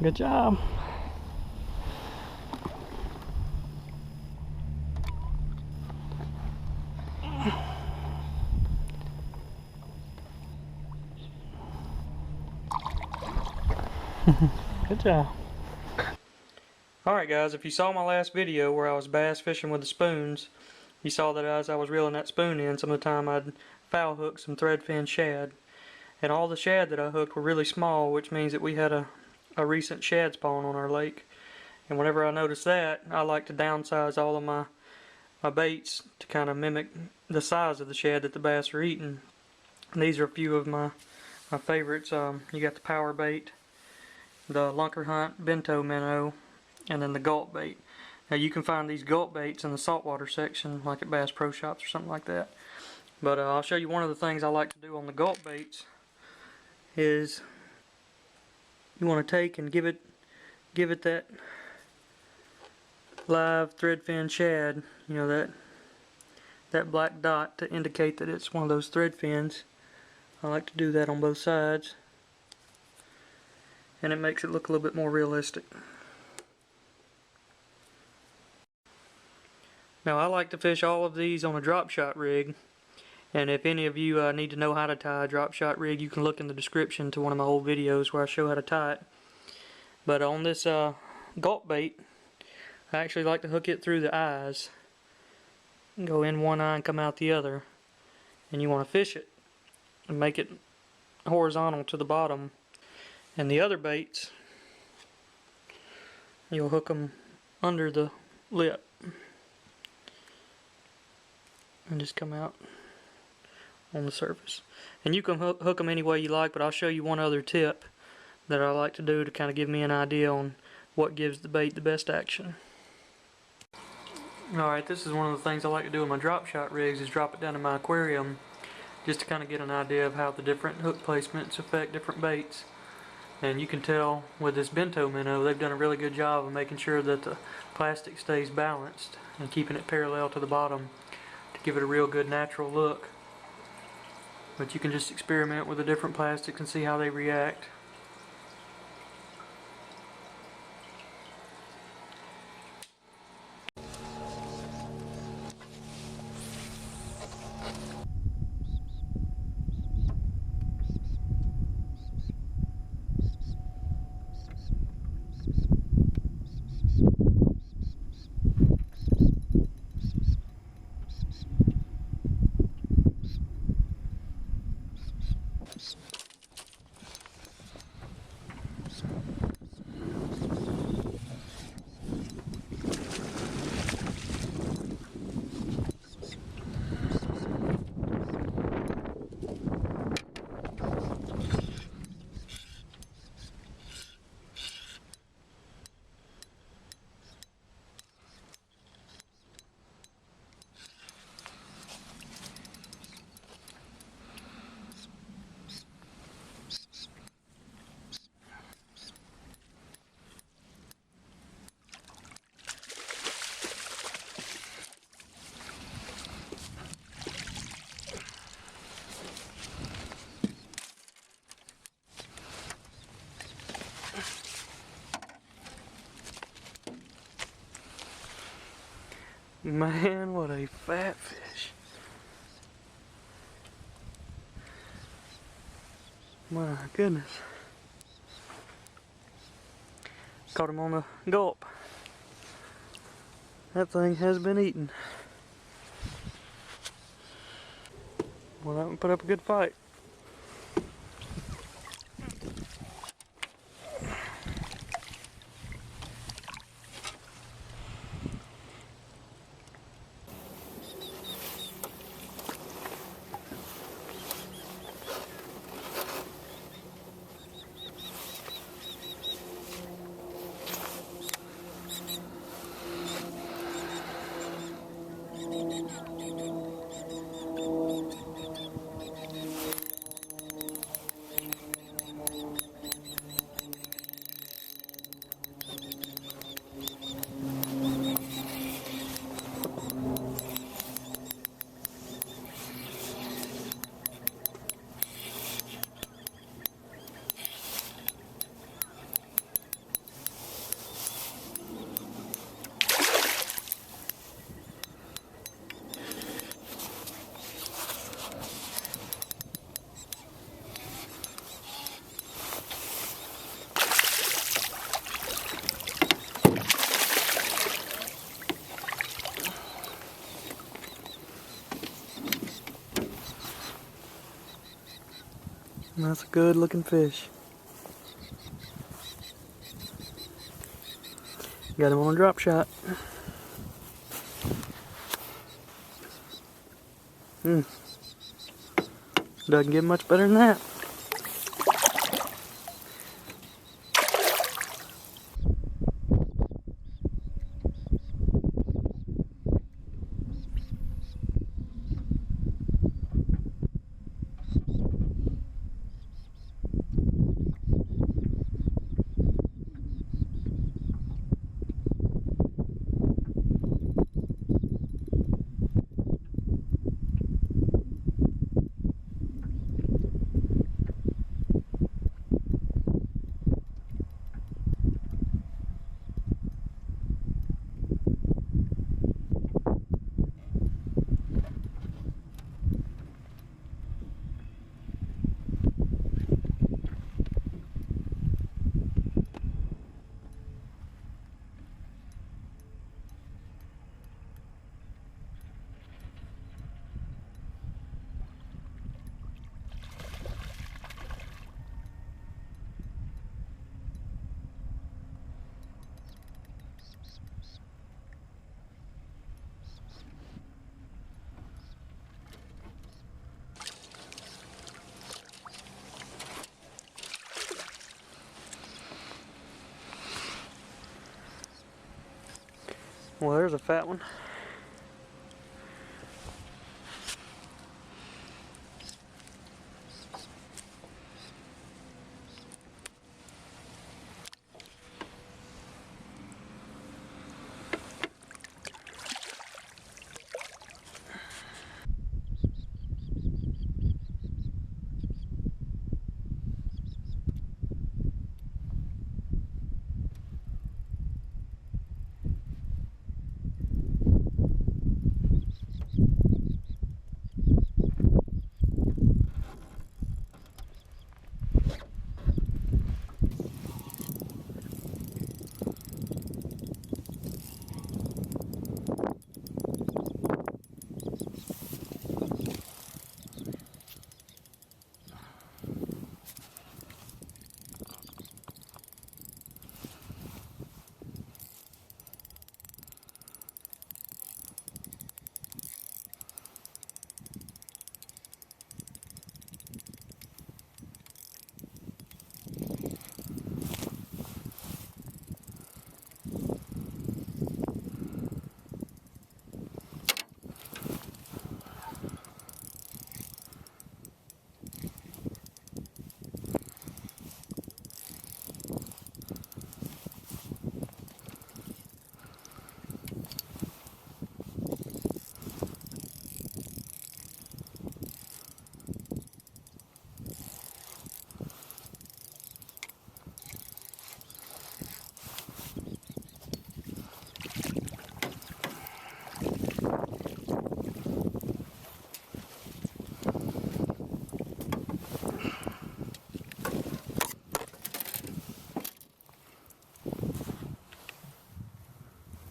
Good job. Good job. Alright guys, if you saw my last video where I was bass fishing with the spoons, you saw that as I was reeling that spoon in, some of the time I'd foul hook some threadfin shad. And all the shad that I hooked were really small, which means that we had a recent shad spawn on our lake. And whenever I notice that, I like to downsize all of my baits to kind of mimic the size of the shad that the bass are eating. And these are a few of my favorites. You got the power bait, the Lunker Hunt bento minnow, and then the gulp bait. Now you can find these gulp baits in the saltwater section, like at Bass Pro Shops or something like that. But I'll show you one of the things I like to do on the gulp baits is you want to take and give it that live threadfin shad, you know, that black dot to indicate that it's one of those thread fins. I like to do that on both sides, and it makes it look a little bit more realistic. Now I like to fish all of these on a drop shot rig, and if any of you need to know how to tie a drop shot rig, you can look in the description to one of my old videos where I show how to tie it. But on this gulp bait, I actually like to hook it through the eyes. Go in one eye and come out the other. And you want to fish it and make it horizontal to the bottom. And the other baits, you'll hook them under the lip and just come out on the surface. And you can hook them any way you like, but I'll show you one other tip that I like to do to kind of give me an idea on what gives the bait the best action. Alright, this is one of the things I like to do with my drop shot rigs, is drop it down in my aquarium just to kind of get an idea of how the different hook placements affect different baits. And you can tell with this bento minnow, they've done a really good job of making sure that the plastic stays balanced and keeping it parallel to the bottom to give it a real good natural look. But you can just experiment with the different plastics and see how they react. Man, what a fat fish. My goodness. Caught him on the gulp. That thing has been eaten. Well, that one put up a good fight. That's a good looking fish. Got him on a drop shot. Doesn't get much better than that. Well, there's a fat one.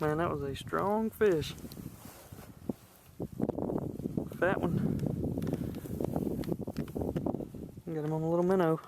Man, that was a strong fish. Fat one. Got him on a little minnow.